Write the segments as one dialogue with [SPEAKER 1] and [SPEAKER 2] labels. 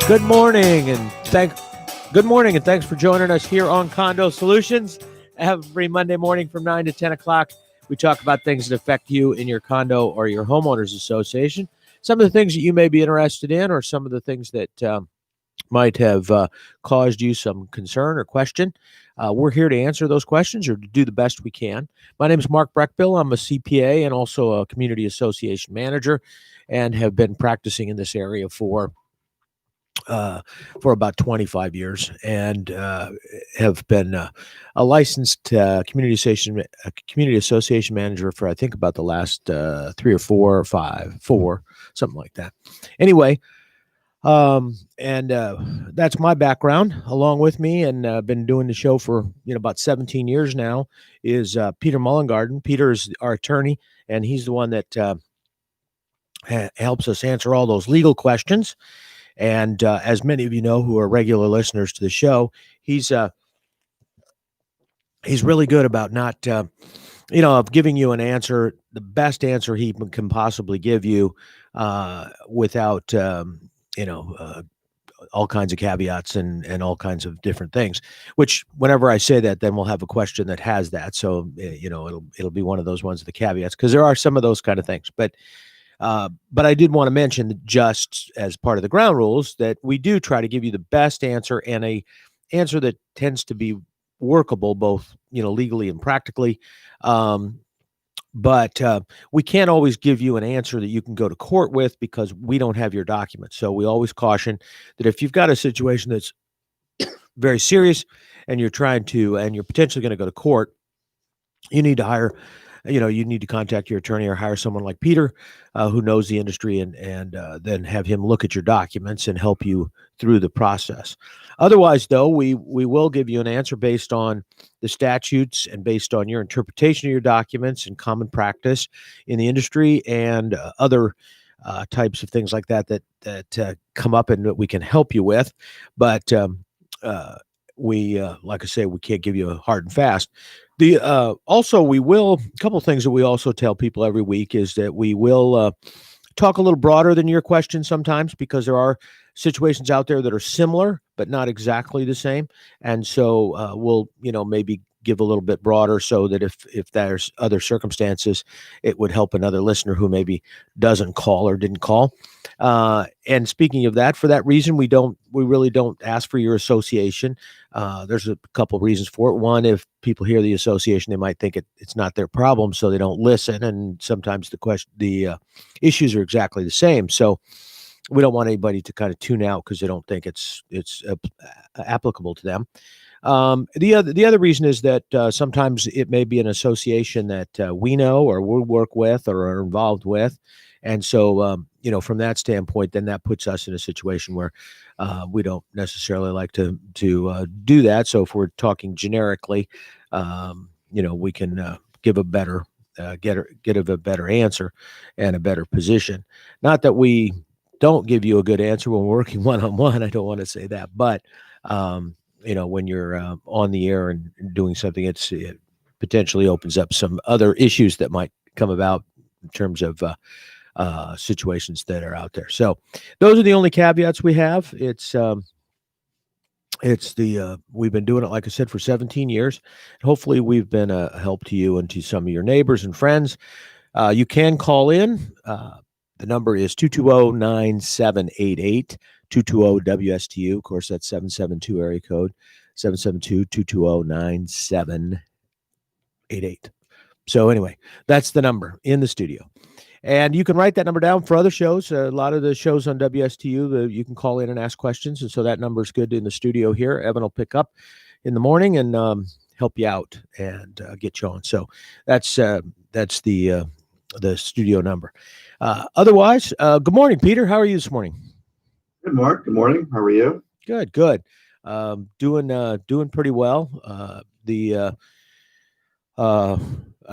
[SPEAKER 1] Good morning, and thanks for joining us here on Condo Solutions. Every Monday morning from 9 to 10 o'clock, we talk about things that affect you in your condo or your homeowners association. Some of the things that you may be interested in, or some of the things that might have caused you some concern or question. We're here to answer those questions or to do the best we can. My name is Mark Breckbill. I'm a CPA and also a community association manager, and have been practicing in this area for about 25 years, and have been a licensed community association manager for I think about the last 3 or 4 or 4, something like that. Anyway, and that's my background. Along with me, and been doing the show for about 17 years now, is Peter Mullengarden. Peter is our attorney, and he's the one that helps us answer all those legal questions. And as many of you know who are regular listeners to the show, he's really good about not, of giving you an answer, the best answer he can possibly give you, without, all kinds of caveats and all kinds of different things. Which, whenever I say that, then we'll have a question that has that. So, it'll be one of those ones, the caveats, because there are some of those kind of things, but I did want to mention that, just as part of the ground rules, that we do try to give you the best answer, and a answer that tends to be workable, both legally and practically. But we can't always give you an answer that you can go to court with, because we don't have your documents. So we always caution that if you've got a situation that's very serious and you're potentially going to go to court, you need to hire. You need to contact your attorney or hire someone like Peter, who knows the industry, and then have him look at your documents and help you through the process. Otherwise, though, we will give you an answer based on the statutes and based on your interpretation of your documents and common practice in the industry, and other types of things like that come up and that we can help you with. But we, like I say, we can't give you a hard and fast. Also, we will, a couple of things that we also tell people every week is that we will talk a little broader than your question sometimes, because there are situations out there that are similar but not exactly the same. And so we'll, maybe give a little bit broader, so that if there's other circumstances, it would help another listener who maybe doesn't call or didn't call. And speaking of that, for that reason, we really don't ask for your association. There's a couple of reasons for it. One, if people hear the association, they might think it's not their problem, so they don't listen. And sometimes the issues are exactly the same. So we don't want anybody to kind of tune out because they don't think it's applicable to them. The other reason is that sometimes it may be an association that we know or we work with or are involved with. And so, from that standpoint, then that puts us in a situation where we don't necessarily like to do that. So if we're talking generically, we can give a better get a better answer and a better position. Not that we don't give you a good answer when we're working one-on-one. I don't want to say that, but when you're on the air and doing something, it potentially opens up some other issues that might come about in terms of situations that are out there. So those are the only caveats we have. We've been doing it, like I said, for 17 years. Hopefully we've been a help to you and to some of your neighbors and friends. You can call in. The number is 220-9788, 220-WSTU. Of course, that's 772 area code, 772-220-9788. So anyway, that's the number in the studio. And you can write that number down for other shows. A lot of the shows on WSTU, you can call in and ask questions. And so that number is good in the studio here. Evan will pick up in the morning and help you out and get you on. So that's the studio number. Otherwise, good morning, Peter. How are you this morning?
[SPEAKER 2] Good, Mark. Good morning. How are you?
[SPEAKER 1] Good. Doing pretty well. I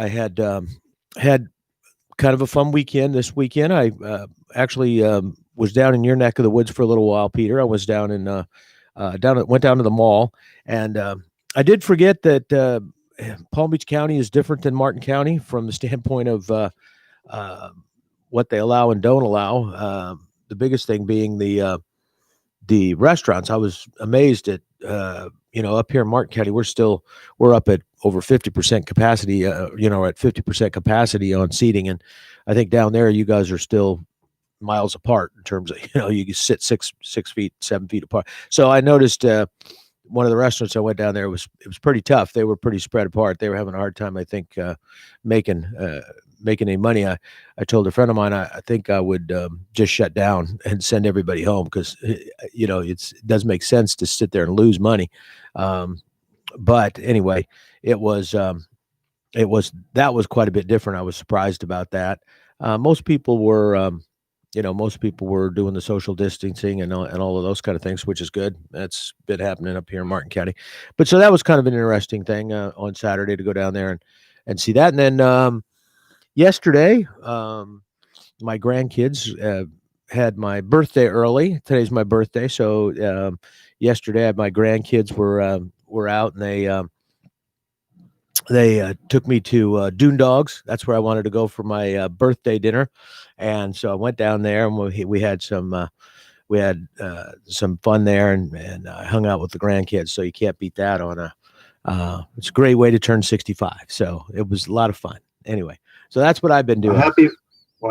[SPEAKER 1] had kind of a fun weekend this weekend. I actually was down in your neck of the woods for a little while, Peter. I was down went down to the mall, and I did forget that Palm Beach County is different than Martin County from the standpoint of what they allow and don't allow. The biggest thing being the the restaurants, I was amazed at, up here in Martin County, we're up at over 50% capacity, at 50% capacity on seating. And I think down there, you guys are still miles apart in terms of, you can sit 6 feet, 7 feet apart. So I noticed, one of the restaurants I went down there, it was pretty tough. They were pretty spread apart. They were having a hard time, I think, making any money. I told a friend of mine I think I would just shut down and send everybody home because it does make sense to sit there and lose money. But anyway, it was that was quite a bit different. I was surprised about that. Most people were. Most people were doing the social distancing and all of those kind of things, which is good. That's been happening up here in Martin County. But so that was kind of an interesting thing on Saturday to go down there and see that. And then yesterday, my grandkids had my birthday early. Today's my birthday, so yesterday my grandkids were out and they took me to Dune Dogs. That's where I wanted to go for my birthday dinner, and so I went down there and we had some fun there and hung out with the grandkids. So you can't beat that on it's a great way to turn 65. So it was a lot of fun. Anyway, so that's what I've been doing.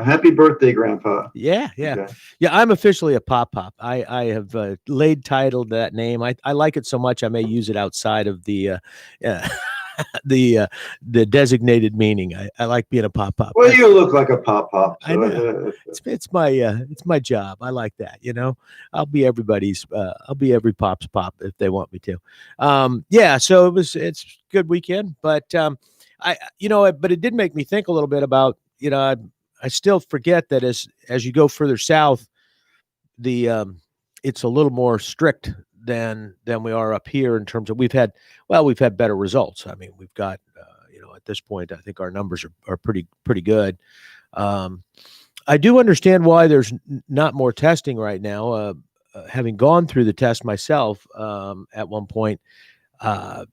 [SPEAKER 2] Happy birthday, Grandpa.
[SPEAKER 1] Yeah.
[SPEAKER 2] Okay.
[SPEAKER 1] Yeah, I'm officially a Pop. I have laid title to that name. I like it so much I may use it outside of the the designated meaning. I like being a Pop.
[SPEAKER 2] Well, you look like a Pop. So
[SPEAKER 1] I know. It's my job. I like that. I'll be every Pop's Pop if they want me to. Yeah. So it's a good weekend, but but it did make me think a little bit about I still forget that as you go further south, it's a little more strict than we are up here in terms of we've had better results. I mean, we've got at this point, I think our numbers are pretty good. I do understand why there's not more testing right now. Having gone through the test myself at one point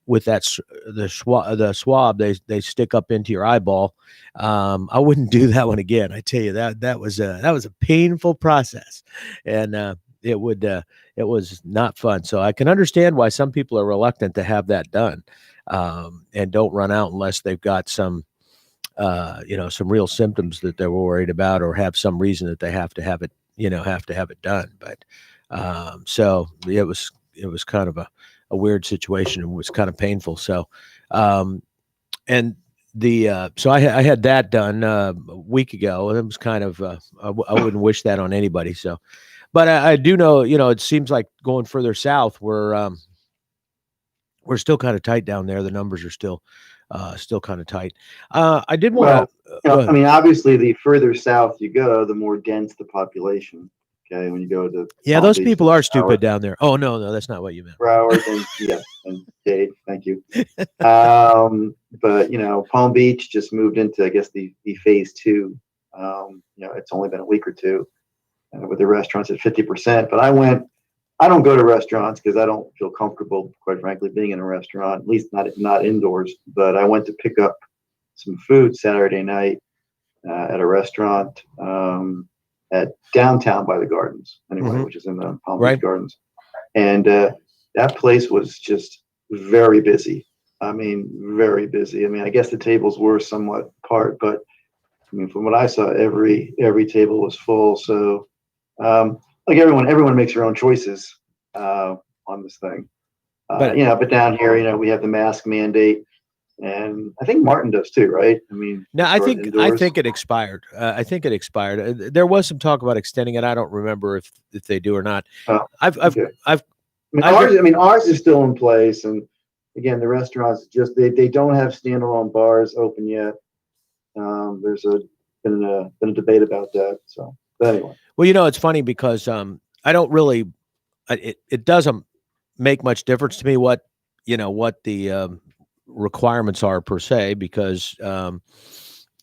[SPEAKER 1] with the swab they stick up into your eyeball. I wouldn't do that one again. I tell you that was a painful process, and it was not fun. So I can understand why some people are reluctant to have that done, and don't run out unless they've got some real symptoms that they're worried about, or have some reason that they have to have it done. But so it was kind of a weird situation. It was kind of painful. So, and so I had that done a week ago, and it was kind of I wouldn't wish that on anybody. So, but I do know, it seems like going further south, we're still kind of tight down there. The numbers are still kind of tight. I did want
[SPEAKER 2] to. I mean, obviously, the further south you go, the more dense the population. Okay, when you go to
[SPEAKER 1] those people are stupid down there. Oh no, that's not what you meant.
[SPEAKER 2] Broward and Dade, thank you. But Palm Beach just moved into, I guess, the phase 2. It's only been a week or two with the restaurants at 50%. But I don't go to restaurants because I don't feel comfortable, quite frankly, being in a restaurant, at least not indoors. But I went to pick up some food Saturday night at a restaurant at downtown by the Gardens, anyway, which is in the Palm Beach Gardens. And that place was just very busy. I mean, very busy. I mean, I guess the tables were somewhat apart, but I mean, from what I saw, every table was full. So, like everyone makes their own choices on this thing. But down here, we have the mask mandate. And I think Martin does too, right? I mean,
[SPEAKER 1] no, I think it expired. I think it expired. There was some talk about extending it. I don't remember if they do or not.
[SPEAKER 2] Ours is still in place, and again, the restaurants they don't have standalone bars open yet. There's been a debate about that. So, but anyway.
[SPEAKER 1] Well, it's funny because I don't really. It doesn't make much difference to me what the requirements are per se, because I'm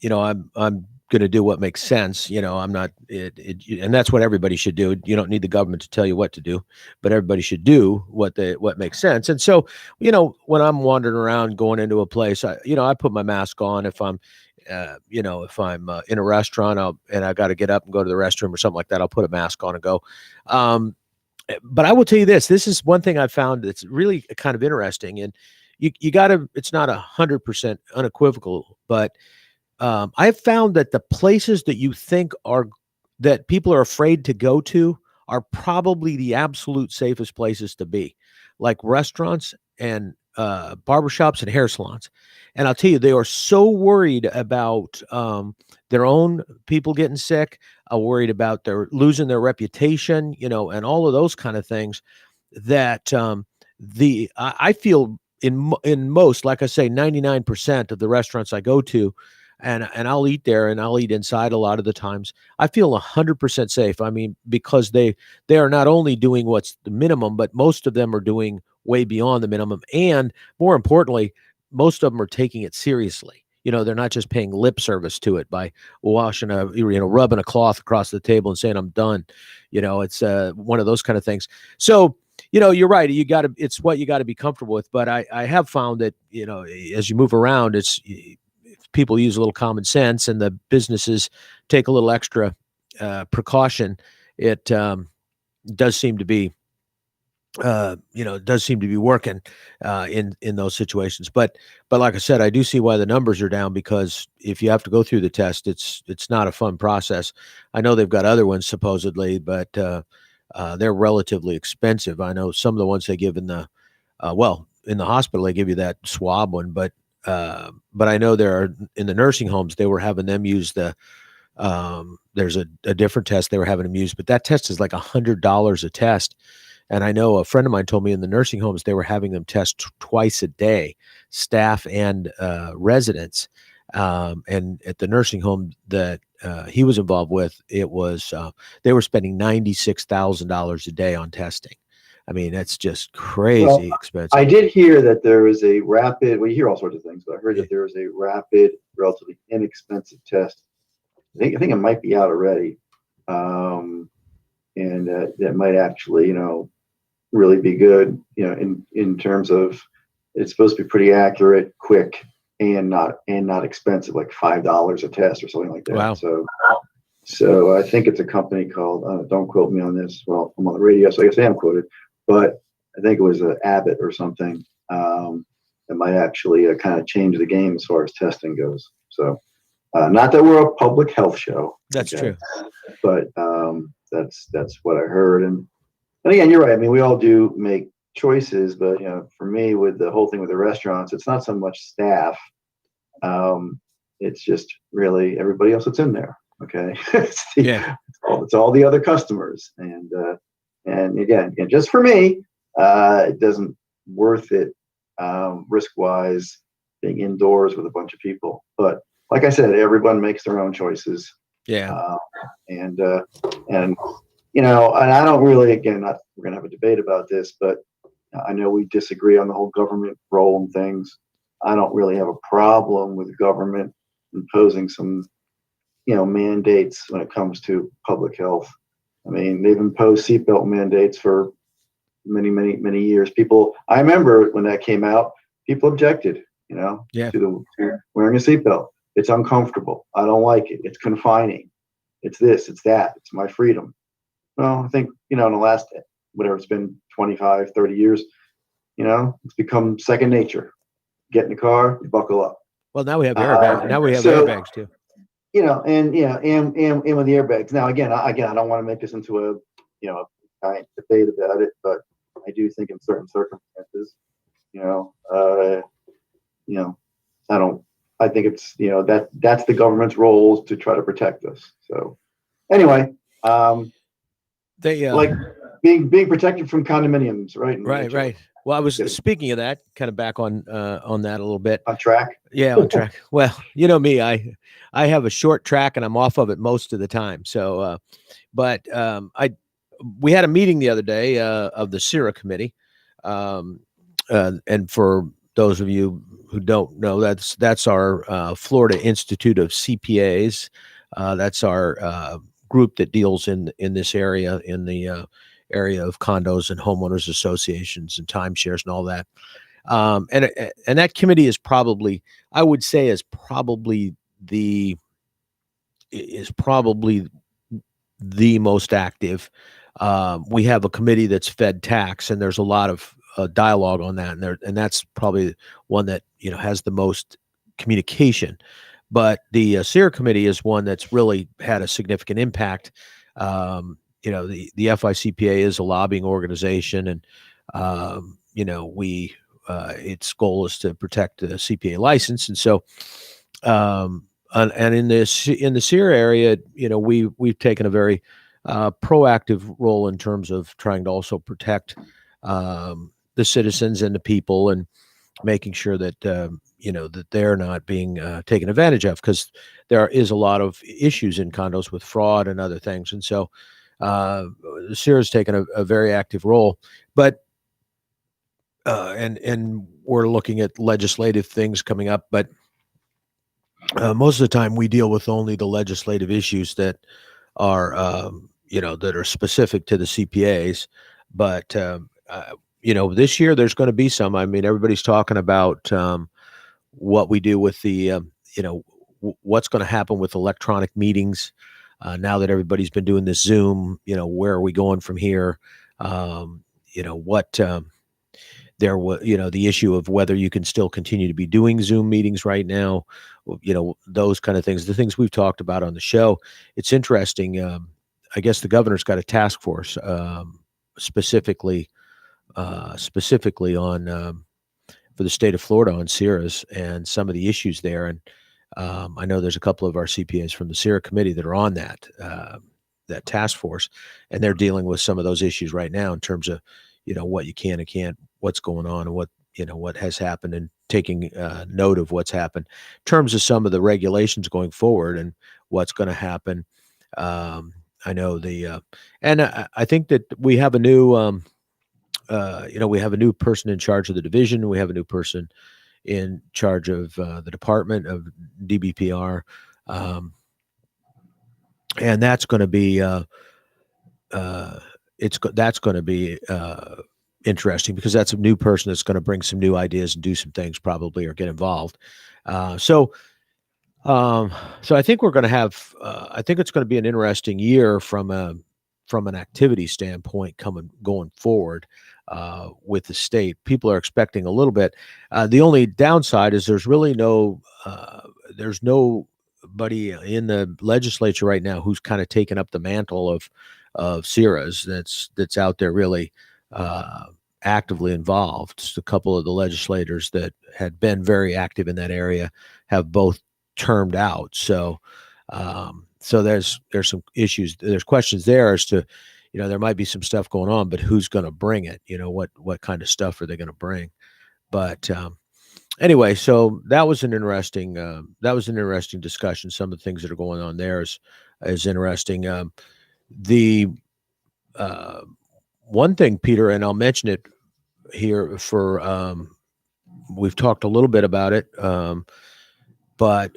[SPEAKER 1] going to do what makes sense. I'm not and that's what everybody should do. You don't need the government to tell you what to do, but everybody should do what makes sense. And so, when I'm wandering around going into a place, I put my mask on. If I'm if I'm in a restaurant and I got to get up and go to the restroom or something like that, I'll put a mask on and go. but I will tell you this. This is one thing I found that's really kind of interesting, and you got to. It's not 100% unequivocal, but I have found that the places that you think are that people are afraid to go to are probably the absolute safest places to be, like restaurants and barbershops and hair salons. And I'll tell you, they are so worried about their own people getting sick, worried about their losing their reputation, and all of those kind of things that I feel in most, like I say, 99% of the restaurants I go to, and I'll eat there and I'll eat inside a lot of the times. I feel 100% safe. I mean, because they are not only doing what's the minimum, but most of them are doing way beyond the minimum, and more importantly, most of them are taking it seriously. They're not just paying lip service to it by washing rubbing a cloth across the table and saying I'm done. It's one of those kind of things. So you're right. It's what you got to be comfortable with. But I have found that, as you move around, people use a little common sense and the businesses take a little extra precaution. It does seem to be, working in those situations. But like I said, I do see why the numbers are down, because if you have to go through the test, it's not a fun process. I know they've got other ones supposedly, but they're relatively expensive. I know some of the ones they give in the hospital, they give you that swab one, but I know there are in the nursing homes, they were having them use there's a different test they were having them use, but that test is like $100 a test. And I know a friend of mine told me in the nursing homes, they were having them test twice a day, staff and residents. And at the nursing home that he was involved with, it was they were spending $96,000 a day on testing. I mean, that's just crazy expensive.
[SPEAKER 2] I did hear that there is a rapid, well, you hear all sorts of things, but I heard that there is a rapid, relatively inexpensive test. I think it might be out already. And that might actually, really be good, in terms of it's supposed to be pretty accurate, quick, and not expensive, like $5 a test or something like that.
[SPEAKER 1] Wow.
[SPEAKER 2] So I think it's a company called, don't quote me on this. Well, I'm on the radio, so I guess I am quoted, but I think it was Abbott or something that might actually kind of change the game as far as testing goes. So not that we're a public health show.
[SPEAKER 1] That's true.
[SPEAKER 2] But that's what I heard. And again, you're right. I mean, we all do make choices, but for me, with the whole thing with the restaurants, it's not so much staff. It's just really everybody else that's in there. Okay. It's all the other customers. And again, just for me, it doesn't worth it risk wise being indoors with a bunch of people. But like I said, everyone makes their own choices.
[SPEAKER 1] Yeah.
[SPEAKER 2] And I don't really, again, we're going to have a debate about this, but I know we disagree on the whole government role and things. I don't really have a problem with government imposing some, mandates when it comes to public health. I mean, they've imposed seatbelt mandates for many, many, many years. I remember when that came out, people objected, to wearing a seatbelt. It's uncomfortable. I don't like it. It's confining. It's this, it's that. It's my freedom. Well, I think, in the last, whatever it's been, 25, 30 years, it's become second nature. Get in the car, you buckle up.
[SPEAKER 1] Well, now we have airbags. Now we have airbags too.
[SPEAKER 2] And with the airbags. Now, again, I don't want to make this into a giant debate about it, but I do think in certain circumstances, I think it's, that's the government's role to try to protect us. So anyway,
[SPEAKER 1] they
[SPEAKER 2] like being protected from condominiums, right?
[SPEAKER 1] Right. Well, I was speaking of that, kind of back on that a little bit.
[SPEAKER 2] On track?
[SPEAKER 1] Yeah, on track. Well, you know me, I have a short track and I'm off of it most of the time. So, we had a meeting the other day of the CIRA committee, and for those of you who don't know, that's our Florida Institute of CPAs. That's our group that deals in this area, in the area of condos and homeowners associations and timeshares and all that. And that committee is probably, I would say, is probably the most active we have a committee that's fed tax, and there's a lot of dialogue on that, and that's probably one that has the most communication. But the SEER committee is one that's really had a significant impact. The FICPA is a lobbying organization, and we its goal is to protect the CPA license, and so and in the SEER area, we've taken a very proactive role in terms of trying to also protect the citizens and the people, and making sure that that they're not being taken advantage of, because there is a lot of issues in condos with fraud and other things, and so SEER has taken a very active role, but and we're looking at legislative things coming up, but most of the time we deal with only the legislative issues that are that are specific to the CPAs. But this year there's going to be some. I mean, everybody's talking about what we do with the what's going to happen with electronic meetings now that everybody's been doing this Zoom. Where are we going from here? What there was, the issue of whether you can still continue to be doing Zoom meetings right now, those kind of things, the things we've talked about on the show. It's interesting. I guess the governor's got a task force specifically on for the state of Florida on SEERAs and some of the issues there. And I know there's a couple of our CPAs from the SEERA committee that are on that task force, and they're dealing with some of those issues right now in terms of what you can and can't, what's going on, and what has happened, and taking note of what's happened in terms of some of the regulations going forward and what's going to happen. I know and I think that we have a new, we have a new person in charge of the division. We have a new person in charge of the department of DBPR, and that's going to be that's going to be interesting, because that's a new person that's going to bring some new ideas and do some things probably, or get involved. So I think we're going to have. I think it's going to be an interesting year from an activity standpoint going forward with the state. People are expecting a little bit. The only downside is there's really there's nobody in the legislature right now who's kind of taken up the mantle of SEERAs that's out there really actively involved. Just a couple of the legislators that had been very active in that area have both termed out. So there's some issues. There's questions there as to, there might be some stuff going on, but who's going to bring it? What kind of stuff are they going to bring? But anyway, so that was an interesting discussion. Some of the things that are going on there is interesting. The one thing, Peter, and I'll mention it here we've talked a little bit about it, but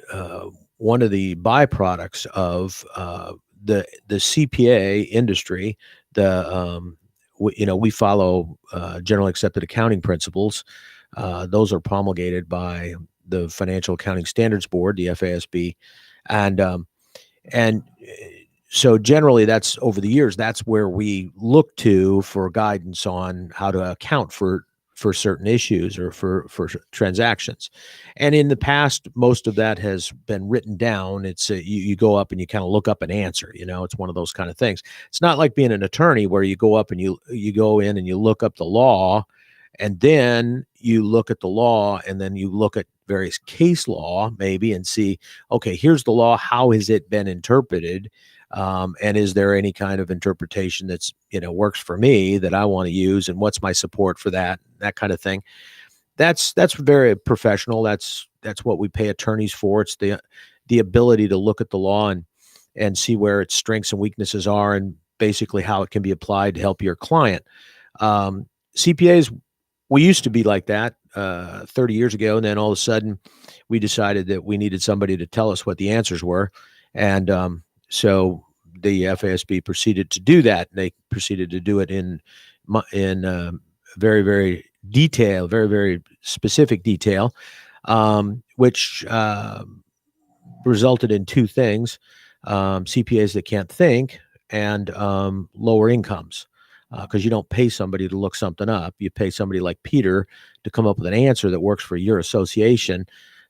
[SPEAKER 1] one of the byproducts of the CPA industry, we follow generally accepted accounting principles. Those are promulgated by the Financial Accounting Standards Board, the FASB, and so generally, that's over the years, that's where we look to for guidance on how to account for certain issues or for transactions. And in the past, most of that has been written down. It's you go up and you kind of look up an answer. It's one of those kind of things. It's not like being an attorney where you go up and you go in and you look up the law, and then you look at the law, and then you look at various case law maybe and see, okay, here's the law. How has it been interpreted? And is there any kind of interpretation that's, works for me that I want to use, and what's my support for that kind of thing? That's very professional. That's what we pay attorneys for. It's the ability to look at the law and see where its strengths and weaknesses are, and basically how it can be applied to help your client. CPAs, we used to be like that 30 years ago, and then all of a sudden we decided that we needed somebody to tell us what the answers were. And so the FASB proceeded to do that. And they proceeded to do it in very, very detail, very, very specific detail, which resulted in two things: CPAs that can't think, and lower incomes, because you don't pay somebody to look something up. You pay somebody like Peter to come up with an answer that works for your association,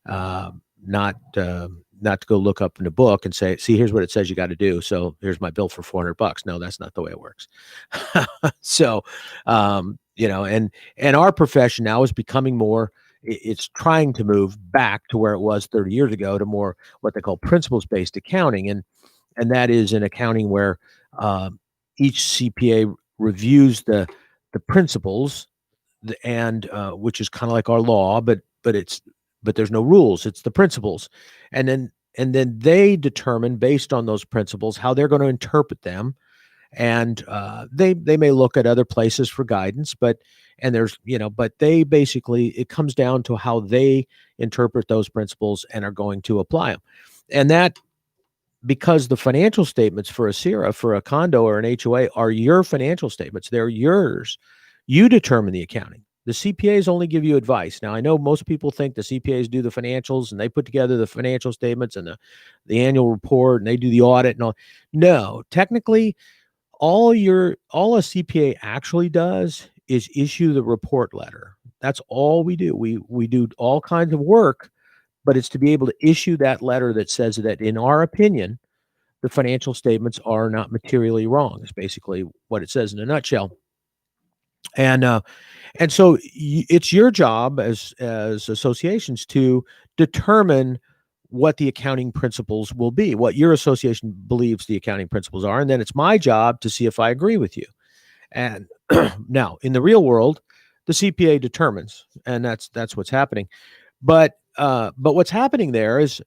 [SPEAKER 1] uh, not to go look up in a book and say, see, here's what it says you got to do. So here's my bill for $400. No, that's not the way it works. So, and our profession now is becoming more, it's trying to move back to where it was 30 years ago, to more what they call principles-based accounting. And that is an accounting where uh, each CPA reviews the principles, and which is kind of like our law, but there's no rules. It's the principles, and then they determine, based on those principles, how they're going to interpret them. And they may look at other places for guidance, but they basically, it comes down to how they interpret those principles and are going to apply them. And that, because the financial statements for a CIRA, for a condo or an HOA, are your financial statements. They're yours. You determine the accounting. The CPAs only give you advice. Now, I know most people think the CPAs do the financials and they put together the financial statements and the annual report, and they do the audit and all. No, technically, all a CPA actually does is issue the report letter. That's all we do. We do all kinds of work, but it's to be able to issue that letter that says that, in our opinion, the financial statements are not materially wrong. Is basically what it says in a nutshell. And so it's your job as associations to determine what the accounting principles will be, what your association believes the accounting principles are, and then it's my job to see if I agree with you. And now, in the real world, the CPA determines, and that's what's happening. But what's happening there is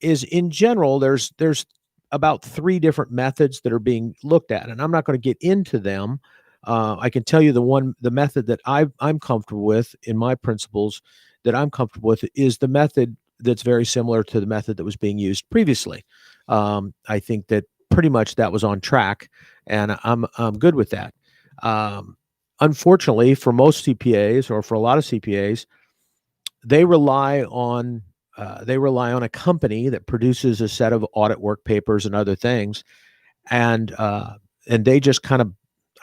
[SPEAKER 1] in general, there's about three different methods that are being looked at, and I'm not going to get into them. I can tell you the method that I'm comfortable with in my principles, that I'm comfortable with, is the method that's very similar to the method that was being used previously. I think that pretty much that was on track, and I'm good with that. Unfortunately, for most CPAs, or for a lot of CPAs, they rely on a company that produces a set of audit work papers and other things, and they just kind of,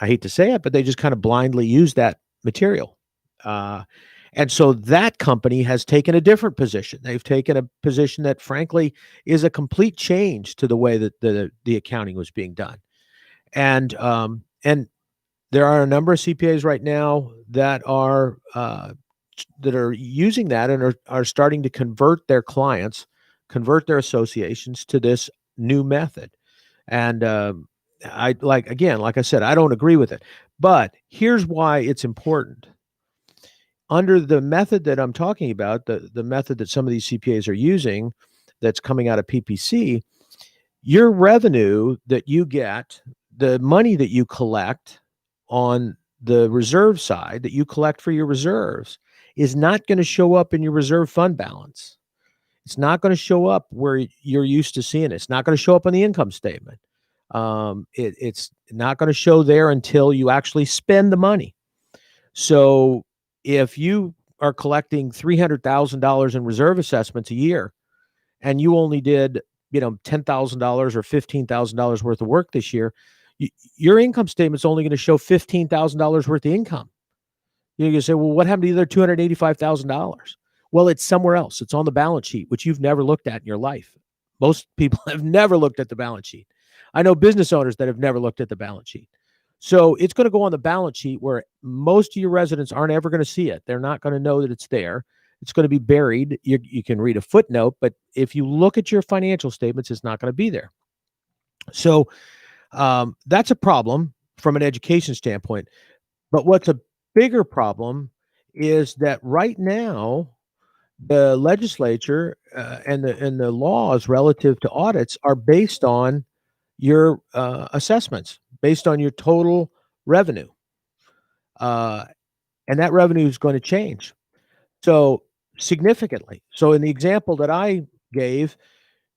[SPEAKER 1] I hate to say it, but they just kind of blindly use that material. And so that company has taken a different position. They've taken a position that, frankly, is a complete change to the way that the accounting was being done. And there are a number of CPAs right now that are using that, and are starting to convert their clients, convert their associations to this new method. And like I said, I don't agree with it. But here's why it's important. Under the method that I'm talking about, the method that some of these CPAs are using, that's coming out of PPC, your revenue that you get, the money that you collect on the reserve side, that you collect for your reserves, is not going to show up in your reserve fund balance. It's not going to show up where you're used to seeing it. It's not going to show up on the income statement. It's not going to show there until you actually spend the money. So if you are collecting $300,000 in reserve assessments a year, and you only did, $10,000 or $15,000 worth of work this year, your income statement's only going to show $15,000 worth of income. You're going to say, well, what happened to the other $285,000? Well, it's somewhere else. It's on the balance sheet, which you've never looked at in your life. Most people have never looked at the balance sheet. I know business owners that have never looked at the balance sheet. So it's going to go on the balance sheet where most of your residents aren't ever going to see it. They're not going to know that it's there. It's going to be buried. You can read a footnote, but if you look at your financial statements, it's not going to be there. So that's a problem from an education standpoint. But what's a bigger problem is that right now, the legislature and the laws relative to audits are based on your assessments, based on your total revenue. And that revenue is going to change. So significantly. So in the example that I gave,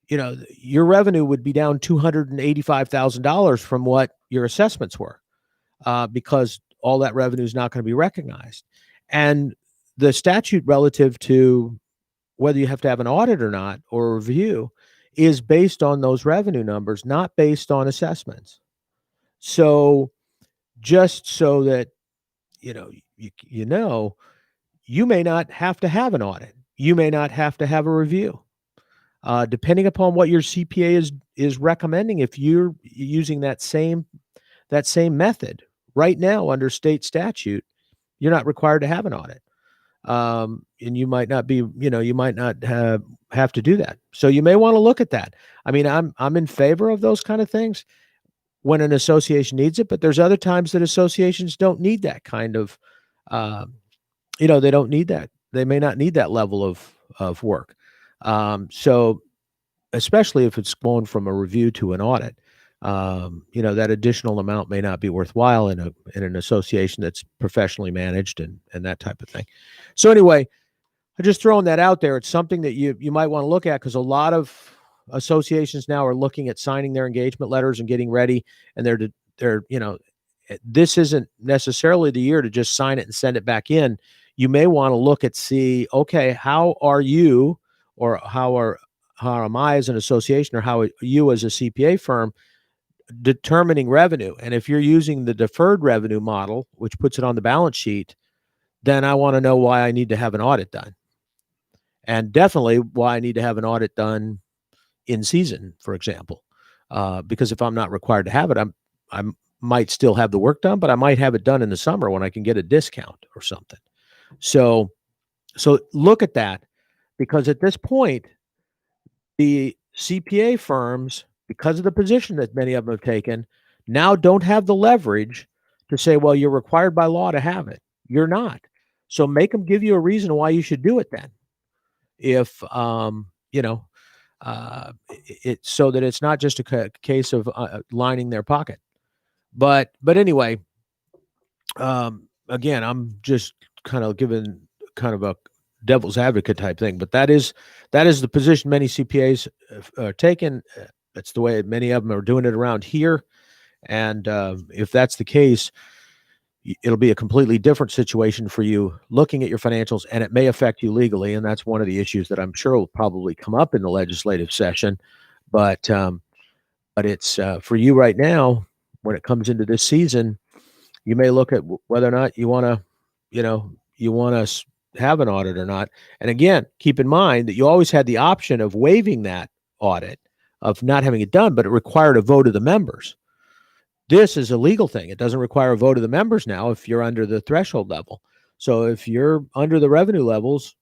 [SPEAKER 1] your revenue would be down $285,000 from what your assessments were, because all that revenue is not going to be recognized. And the statute relative to whether you have to have an audit or not, or a review, is based on those revenue numbers, not based on assessments. So just so that you know, you know, you may not have to have an audit. You may not have to have a review, depending upon what your CPA is recommending. If you're using that same method right now under state statute, you're not required to have an audit. And you might not be, you might not have to do that. So you may want to look at that. I mean, I'm in favor of those kind of things when an association needs it, but there's other times that associations don't need that kind of, uh, they don't need that. They may not need that level of work. So especially if it's going from a review to an audit, that additional amount may not be worthwhile in an association that's professionally managed and that type of thing. So anyway, I'm just throwing that out there. It's something that you might want to look at, because a lot of associations now are looking at signing their engagement letters and getting ready, and they're this isn't necessarily the year to just sign it and send it back in. You may want to look at, see, okay, how are you, or how am I as an association, or how are you as a CPA firm determining revenue? And if you're using the deferred revenue model, which puts it on the balance sheet, then I want to know why I need to have an audit done. And definitely why I need to have an audit done in season, for example, because if I'm not required to have it, I might still have the work done, but I might have it done in the summer when I can get a discount or something. So look at that, because at this point, the CPA firms, because of the position that many of them have taken, now don't have the leverage to say, well, you're required by law to have it. You're not. So make them give you a reason why you should do it then. If, so that it's not just a case of lining their pocket. But anyway, again, I'm just kind of giving kind of a devil's advocate type thing, but that is the position many CPAs are taking. That's the way many of them are doing it around here. And if that's the case, it'll be a completely different situation for you looking at your financials, and it may affect you legally. And that's one of the issues that I'm sure will probably come up in the legislative session. But it's for you right now, when it comes into this season, you may look at whether or not you want to, you want to have an audit or not. And again, keep in mind that you always had the option of waiving that audit, of not having it done, but it required a vote of the members. This is a legal thing. It doesn't require a vote of the members now if you're under the threshold level. So if you're under the revenue levels,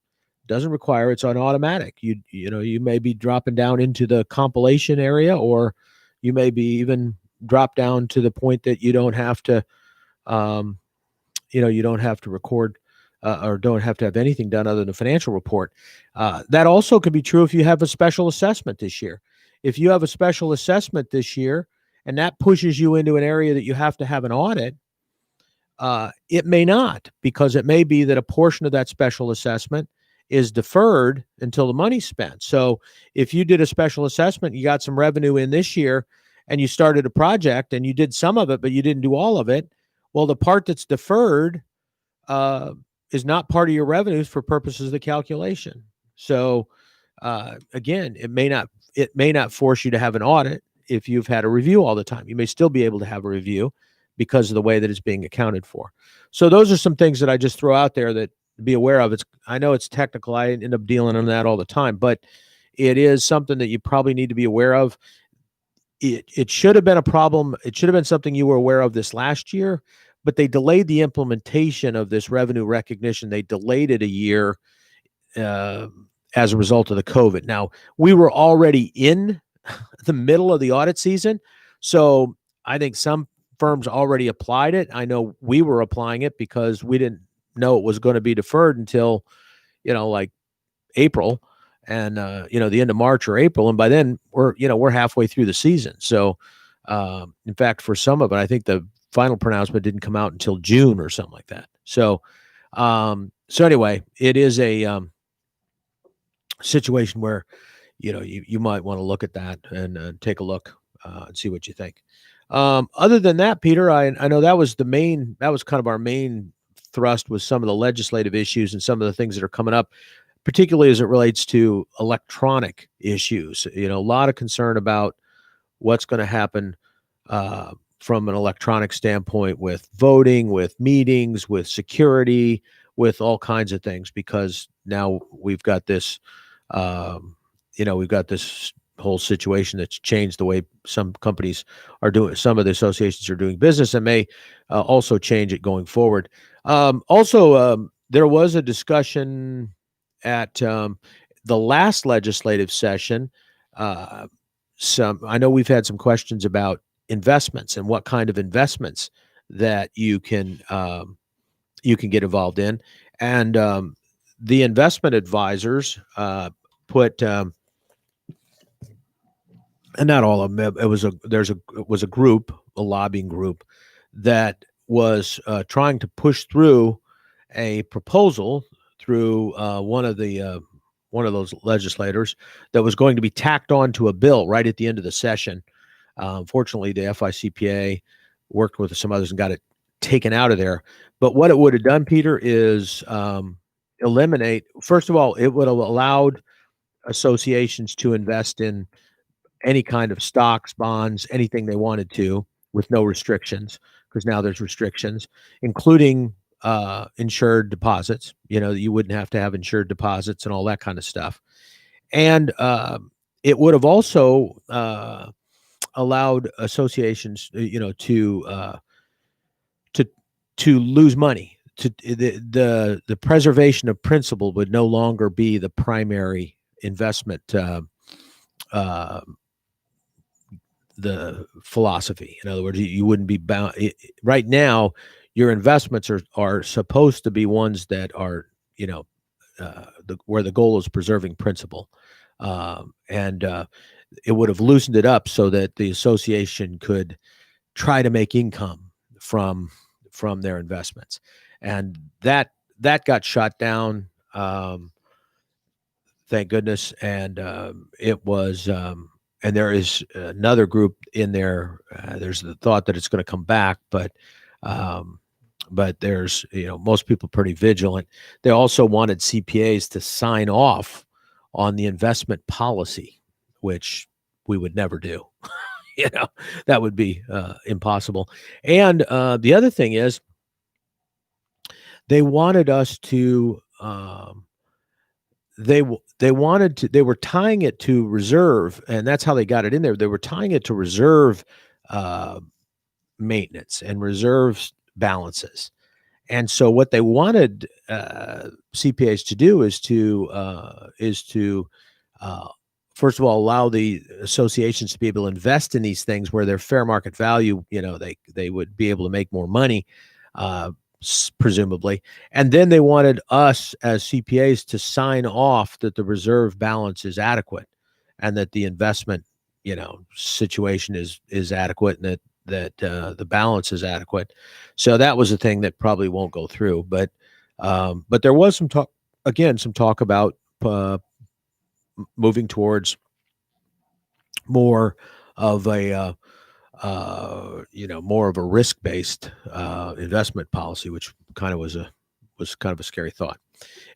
[SPEAKER 1] doesn't require, it's on automatic. You may be dropping down into the compilation area, or you may be even drop down to the point that you don't have to, you don't have to record or don't have to have anything done other than a financial report. That also could be true if you have a special assessment this year. If you have a special assessment this year, and that pushes you into an area that you have to have an audit, it may not, because it may be that a portion of that special assessment is deferred until the money's spent. So if you did a special assessment, you got some revenue in this year, and you started a project and you did some of it, but you didn't do all of it, well, the part that's deferred is not part of your revenues for purposes of the calculation. So again, it may not force you to have an audit if you've had a review all the time. You may still be able to have a review because of the way that it's being accounted for. So those are some things that I just throw out there that to be aware of. I know it's technical. I end up dealing on that all the time, but it is something that you probably need to be aware of. It should have been a problem. It should have been something you were aware of this last year, but they delayed the implementation of this revenue recognition. They delayed it a year as a result of the COVID. Now, we were already in the middle of the audit season, so I think some firms already applied it. I know we were applying it because we didn't know it was going to be deferred until, like April, and the end of March or April, and by then we're halfway through the season. So, in fact, for some of it, I think the final pronouncement didn't come out until June or something like that. So, anyway, it is a situation where you might want to look at that and take a look and see what you think. Other than that, Peter, I know that was kind of our main thrust, was some of the legislative issues and some of the things that are coming up, particularly as it relates to electronic issues. A lot of concern about what's going to happen from an electronic standpoint, with voting, with meetings, with security, with all kinds of things, because now we've got this, we've got this whole situation that's changed the way some companies are doing, some of the associations are doing business, and may also change it going forward. There was a discussion at the last legislative session. I know we've had some questions about investments and what kind of investments that you can get involved in, and the investment advisors put and not all of them. It was a group, a lobbying group, that was trying to push through a proposal through one of those legislators that was going to be tacked on to a bill right at the end of the session. Fortunately, the FICPA worked with some others and got it taken out of there. But what it would have done, Peter, is eliminate. First of all, it would have allowed associations to invest in any kind of stocks, bonds, anything they wanted to, with no restrictions, because now there's restrictions, including insured deposits. You wouldn't have to have insured deposits and all that kind of stuff. And it would have also allowed associations, to lose money. The preservation of principal would no longer be the primary investment. The philosophy. In other words, you wouldn't be bound. Right now, your investments are supposed to be ones that are, where the goal is preserving principal, and it would have loosened it up so that the association could try to make income from their investments, and that got shot down. Thank goodness, and it was. And there is another group in there. There's the thought that it's going to come back, but there's, most people pretty vigilant. They also wanted CPAs to sign off on the investment policy, which we would never do. That would be impossible. And the other thing is, they wanted us to. They were tying it to reserve, and that's how they got it in there. They were tying it to reserve maintenance and reserve balances. And so what they wanted CPAs to do is to first of all allow the associations to be able to invest in these things where their fair market value, they would be able to make more money, presumably. And then they wanted us as CPAs to sign off that the reserve balance is adequate, and that the investment, situation is adequate, and that the balance is adequate. So that was a thing that probably won't go through. But there was some talk about moving towards more of a more of a risk-based investment policy, which was kind of a scary thought.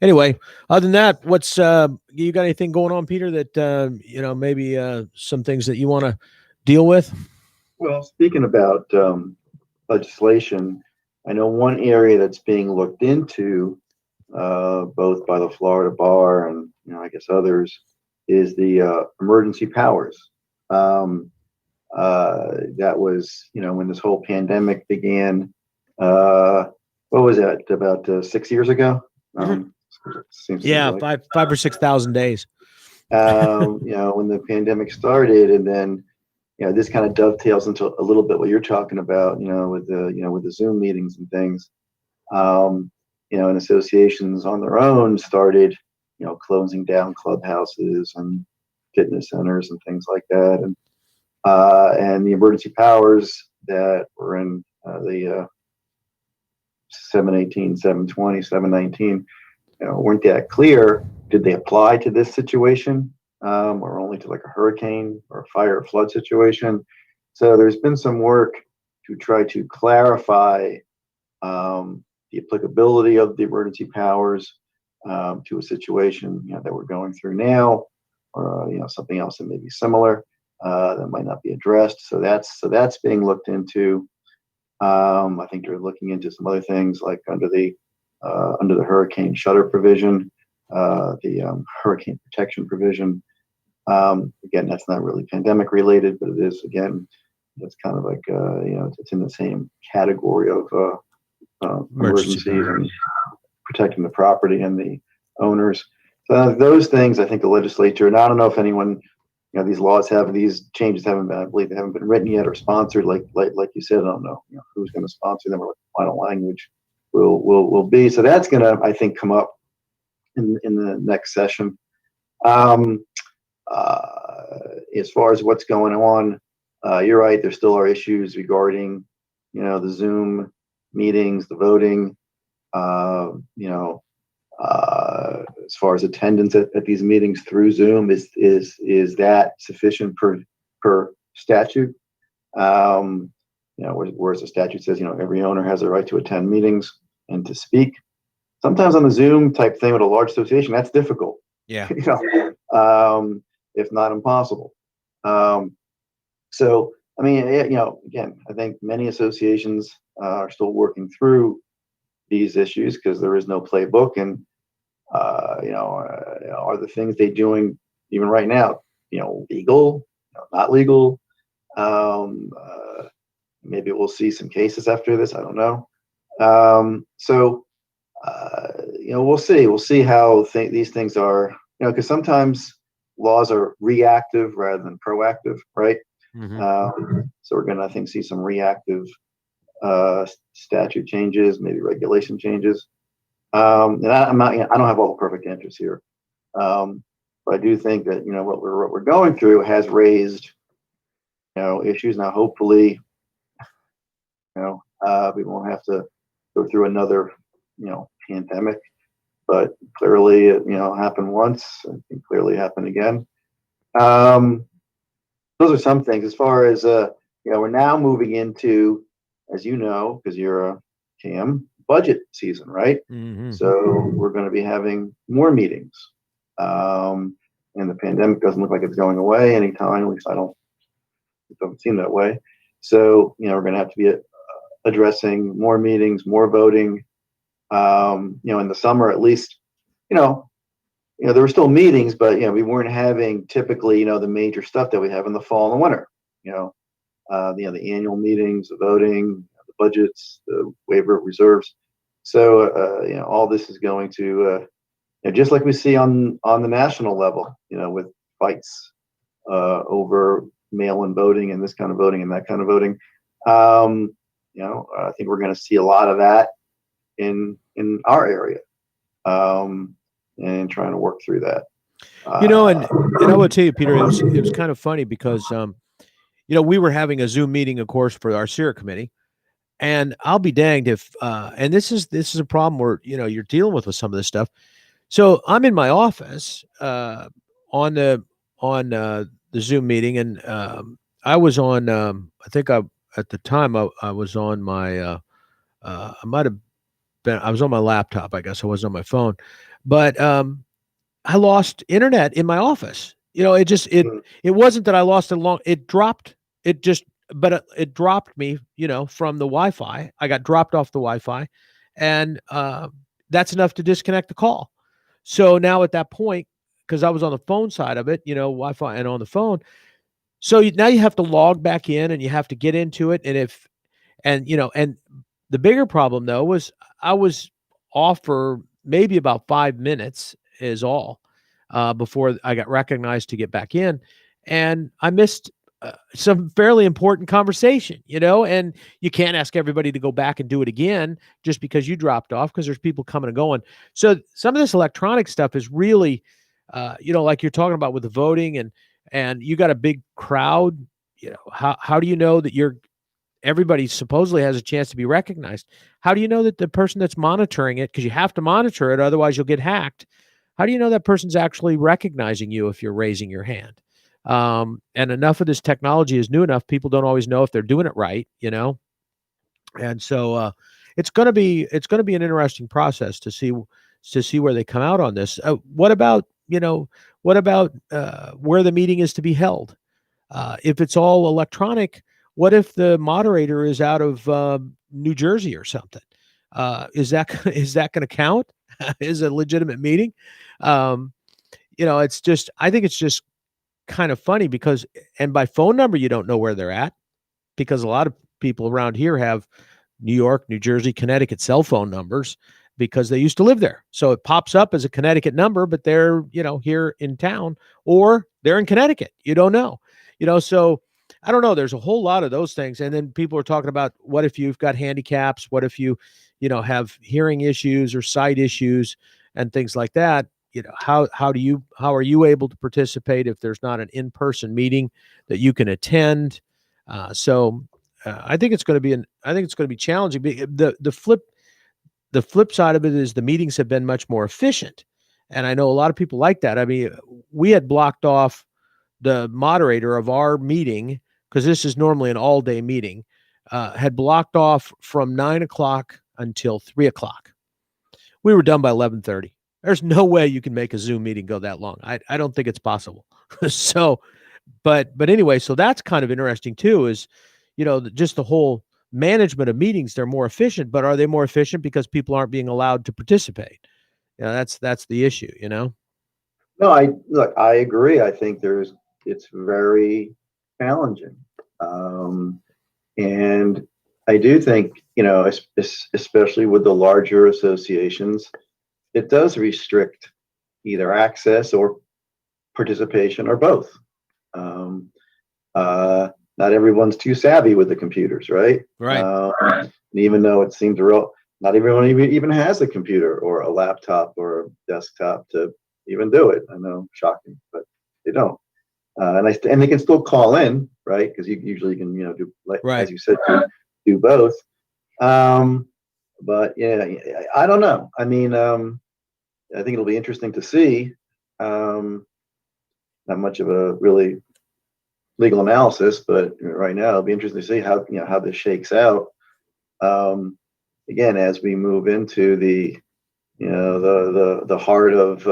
[SPEAKER 1] Anyway, other than that, what's you got anything going on, Peter, that maybe some things that you want to deal with?
[SPEAKER 2] Well, speaking about legislation, I know one area that's being looked into, both by the Florida Bar and I guess others, is the emergency powers. That was, when this whole pandemic began. What was that? About 6 years ago?
[SPEAKER 1] Seems like 5 or 6,000 days.
[SPEAKER 2] When the pandemic started, and then this kind of dovetails into a little bit what you're talking about. With the Zoom meetings and things. And associations on their own started, closing down clubhouses and fitness centers and things like that, and the emergency powers that were in the 718, 720, 719, weren't that clear. Did they apply to this situation, or only to like a hurricane or a fire or flood situation? So there's been some work to try to clarify the applicability of the emergency powers to a situation that we're going through now, or something else that may be similar. that might not be addressed. So that's being looked into. I think they're looking into some other things like under the hurricane shutter provision, the hurricane protection provision. Again, that's not really pandemic related, but it is, again, it's kind of like, it's in the same category of
[SPEAKER 1] Emergency.
[SPEAKER 2] emergencies and protecting the property and the owners. So those things, I think the legislature, and I don't know if anyone, these changes haven't been, I believe they haven't been written yet or sponsored, like you said. I don't know, who's going to sponsor them or what the final language will be. So that's going to, I think, come up in the next session. As far as what's going on, you're right. There still are issues regarding, the Zoom meetings, the voting. As far as attendance at these meetings through Zoom, is that sufficient per statute? Whereas the statute says, every owner has a right to attend meetings and to speak. Sometimes on the Zoom type thing with a large association, that's difficult.
[SPEAKER 1] Yeah.
[SPEAKER 2] If not impossible. So, I mean, again, I think many associations are still working through these issues because there is no playbook, and are the things they're doing even right now, legal, not legal? Maybe we'll see some cases after this. I don't know. We'll see. We'll see how these things are. Because sometimes laws are reactive rather than proactive, right?
[SPEAKER 1] Mm-hmm.
[SPEAKER 2] So we're going to, I think, see some reactive statute changes, maybe regulation changes. And I don't have all the perfect answers here, but I do think that what we're going through has raised issues. Now, hopefully, we won't have to go through another pandemic. But clearly, it happened once. I think clearly happened again. Those are some things. As far as we're now moving into, as because you're a CAM, budget season, right?
[SPEAKER 1] Mm-hmm.
[SPEAKER 2] So we're going to be having more meetings, and the pandemic doesn't look like it's going away anytime. At least it doesn't seem that way. So we're going to have to be addressing more meetings, more voting. In the summer, at least, there were still meetings, but we weren't having typically, the major stuff that we have in the fall and the winter. The annual meetings, the voting, the budgets, the waiver of reserves. So all this is going to, just like we see on the national level, with fights over mail-in voting and this kind of voting and that kind of voting. I think we're going to see a lot of that in our area, and trying to work through that.
[SPEAKER 1] And I will tell you, Peter, it was kind of funny because we were having a Zoom meeting, of course, for our SEER committee, and I'll be danged if and this is a problem where you're dealing with some of this stuff. So I'm in my office on the Zoom meeting, and I was on. I think at the time I was on my. I might have been. I was on my laptop. I guess I wasn't on my phone, but I lost internet in my office. It wasn't that I lost it it dropped. It dropped me, from the Wi-Fi. I got dropped off the Wi-Fi, and that's enough to disconnect the call. So now at that point, because I was on the phone side of it, Wi-Fi and on the phone. So now you have to log back in and you have to get into it. And the bigger problem though was I was off for maybe about 5 minutes is all before I got recognized to get back in, and I missed some fairly important conversation, and you can't ask everybody to go back and do it again just because you dropped off, because there's people coming and going. So some of this electronic stuff is really, like you're talking about with the voting, and you got a big crowd. How do you know that everybody supposedly has a chance to be recognized? How do you know that the person that's monitoring it, because you have to monitor it, otherwise you'll get hacked? How do you know that person's actually recognizing you if you're raising your hand? And enough of this technology is new enough, people don't always know if they're doing it right, And so it's going to be an interesting process to see where they come out on this. What about where the meeting is to be held? If it's all electronic, what if the moderator is out of New Jersey or something? Is that is that going to count as a legitimate meeting? Um, it's just I think it's just kind of funny because and by phone number you don't know where they're at because a lot of people around here have New York, New Jersey, Connecticut cell phone numbers because they used to live there. So it pops up as a Connecticut number, but they're, here in town or they're in Connecticut. You don't know. So I don't know. There's a whole lot of those things. And then people are talking about what if you've got handicaps? What if you, have hearing issues or sight issues and things like that? How are you able to participate if there's not an in-person meeting that you can attend? I think it's going to be challenging. The flip side of it is the meetings have been much more efficient, and I know a lot of people like that. I mean, we had blocked off the moderator of our meeting because this is normally an all-day meeting. Had blocked off from 9 o'clock until 3 o'clock. We were done by 11:30. There's no way you can make a Zoom meeting go that long. I don't think it's possible. So, but anyway, so that's kind of interesting too. Is just the whole management of meetings. They're more efficient, but are they more efficient because people aren't being allowed to participate? That's the issue.
[SPEAKER 2] No, I agree. I think it's very challenging. And I do think, especially with the larger associations, it does restrict either access or participation or both. Not everyone's too savvy with the computers, right?
[SPEAKER 1] Right.
[SPEAKER 2] And even though it seems real, not everyone even has a computer or a laptop or a desktop to even do it. I know, shocking, but they don't. And they can still call in, right? Because you usually can, do, like,
[SPEAKER 1] Right.
[SPEAKER 2] as you said, do both. But yeah, I don't know. I mean, I think it'll be interesting to see. Not much of a really legal analysis, but right now it'll be interesting to see how this shakes out. Again, as we move into the heart of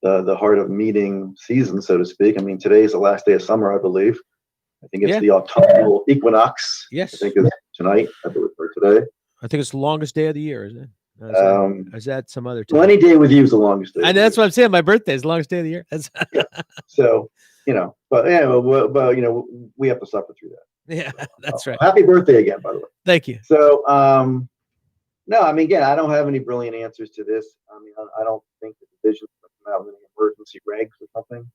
[SPEAKER 2] the heart of meeting season, so to speak. I mean, today is the last day of summer, I believe. I think it's the autumnal equinox.
[SPEAKER 1] Yes.
[SPEAKER 2] I think it's tonight, I believe, or today.
[SPEAKER 1] I think it's the longest day of the year, isn't it? Is that some other time?
[SPEAKER 2] Well, any day with you is the longest day.
[SPEAKER 1] And that's what I'm saying. My birthday is the longest day of the year.
[SPEAKER 2] Yeah. So, but we have to suffer through that.
[SPEAKER 1] Yeah, that's right.
[SPEAKER 2] Happy birthday again, by the way.
[SPEAKER 1] Thank you.
[SPEAKER 2] So, no, I mean, again, I don't have any brilliant answers to this. I mean, I don't think the division's going to come out with any emergency regs or something.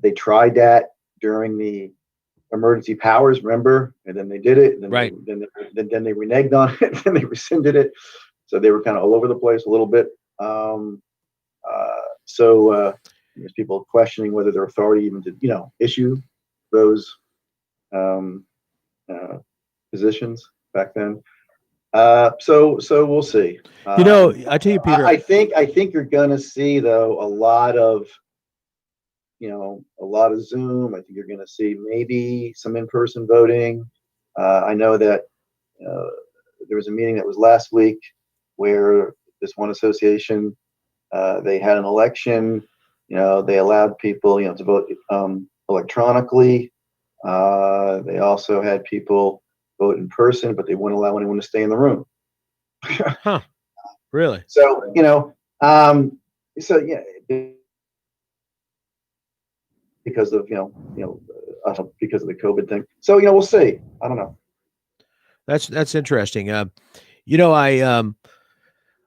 [SPEAKER 2] They tried that during the emergency powers, remember? And then they did it. And then
[SPEAKER 1] right.
[SPEAKER 2] Then they reneged on it. And they rescinded it. So they were kind of all over the place a little bit. So there's people questioning whether their authority even to, issue those positions back then. So we'll see.
[SPEAKER 1] I tell you, Peter,
[SPEAKER 2] I think you're going to see, though, a lot of Zoom. I think you're going to see maybe some in-person voting. I know that there was a meeting that was last week where this one association, they had an election. They allowed people, to vote electronically. They also had people vote in person, but they wouldn't allow anyone to stay in the room.
[SPEAKER 1] Huh? Really?
[SPEAKER 2] So because of because of the COVID thing. So we'll see. I don't know.
[SPEAKER 1] That's interesting.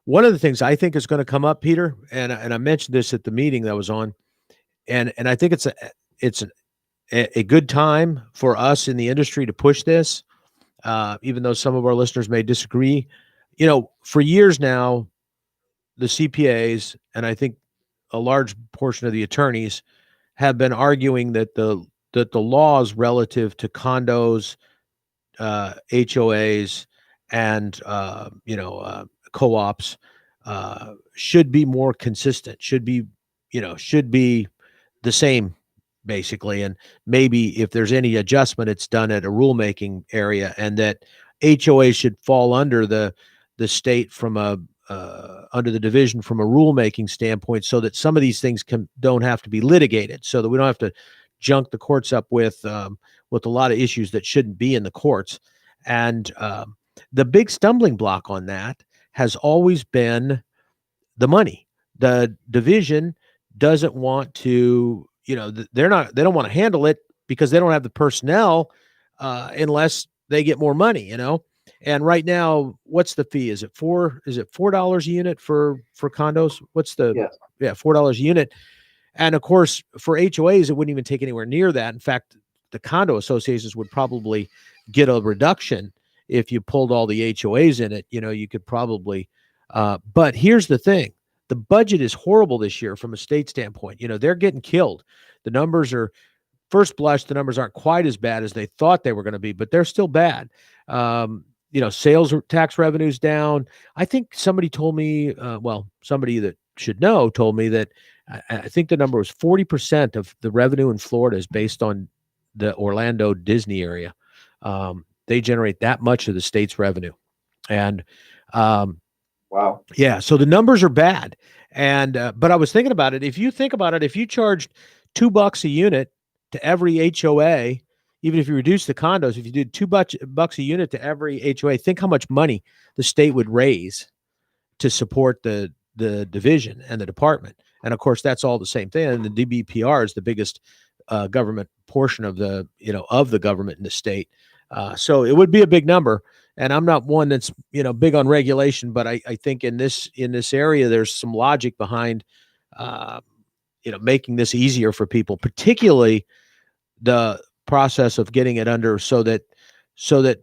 [SPEAKER 1] One of the things I think is going to come up, Peter, and I mentioned this at the meeting that I was on, and I think it's a good time for us in the industry to push this, even though some of our listeners may disagree. For years now, the CPAs and I think a large portion of the attorneys have been arguing that the laws relative to condos, HOAs, and co-ops should be more consistent. Should be the same, basically. And maybe if there's any adjustment, it's done at a rulemaking area, and that HOA should fall under the state from under the division from a rulemaking standpoint, so that some of these things don't have to be litigated, so that we don't have to junk the courts up with a lot of issues that shouldn't be in the courts. And the big stumbling block on that has always been the money. The division doesn't want to, they don't want to handle it because they don't have the personnel unless they get more money, And right now, what's the fee? Is it $4 a unit for condos? What's the
[SPEAKER 2] Yes.
[SPEAKER 1] Yeah, $4 a unit. And of course, for HOAs, it wouldn't even take anywhere near that. In fact, the condo associations would probably get a reduction if you pulled all the HOAs in it. You could probably, but here's the thing. The budget is horrible this year from a state standpoint. They're getting killed. The numbers are, first blush, the numbers aren't quite as bad as they thought they were going to be, but they're still bad. Sales tax revenues down. I think somebody told me, somebody that should know told me that I think the number was 40% of the revenue in Florida is based on the Orlando Disney area. They generate that much of the state's revenue. And
[SPEAKER 2] wow.
[SPEAKER 1] Yeah, so the numbers are bad. And but I was thinking about it. If you think about it, if you charged $2 a unit to every HOA, even if you reduce the condos, if you did $2 a unit to every HOA, think how much money the state would raise to support the division and the department. And of course, that's all the same thing. And the DBPR is the biggest government portion of the government in the state. So it would be a big number. And I'm not one that's big on regulation, but I think in this area there's some logic behind making this easier for people, particularly the process of getting it under so that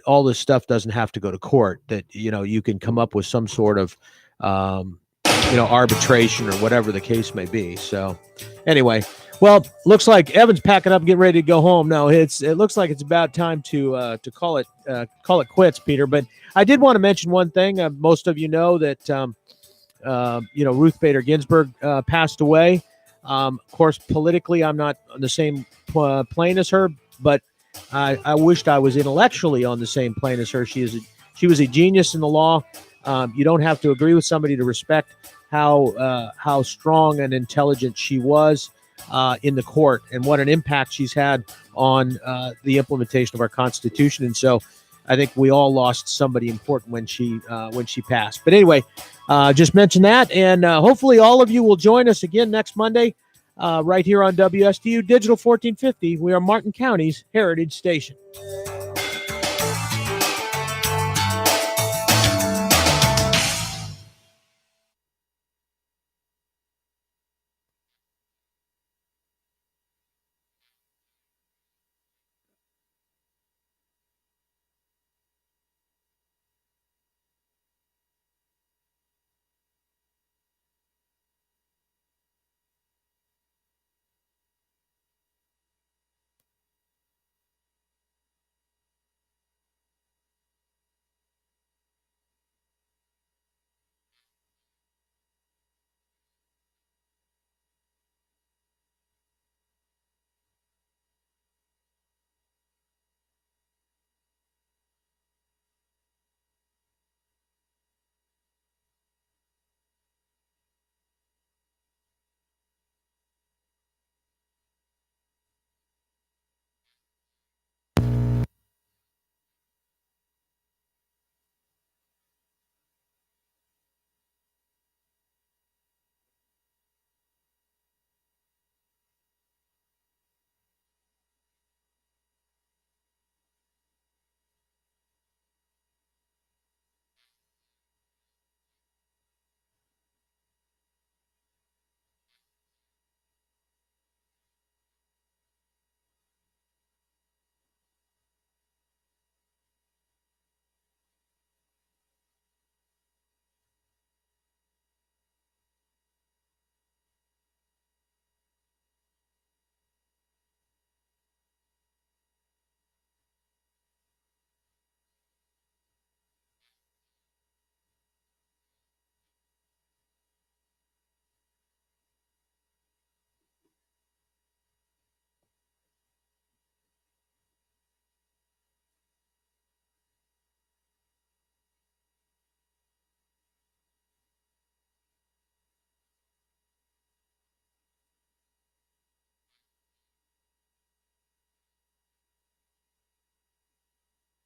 [SPEAKER 1] all this stuff doesn't have to go to court. That you can come up with some sort of arbitration or whatever the case may be. So anyway, well, looks like Evan's packing up and getting ready to go home. No, it looks like it's about time to call it quits, Peter. But I did want to mention one thing. Most of you know that Ruth Bader Ginsburg passed away. Of course, politically, I'm not on the same plane as her, but I wished I was intellectually on the same plane as her. She was a genius in the law. You don't have to agree with somebody to respect how strong and intelligent she was in the court and what an impact she's had on the implementation of our Constitution. And so I think we all lost somebody important when she passed. But anyway, just mention that. And hopefully all of you will join us again next Monday right here on WSTU Digital 1450. We are Martin County's Heritage Station.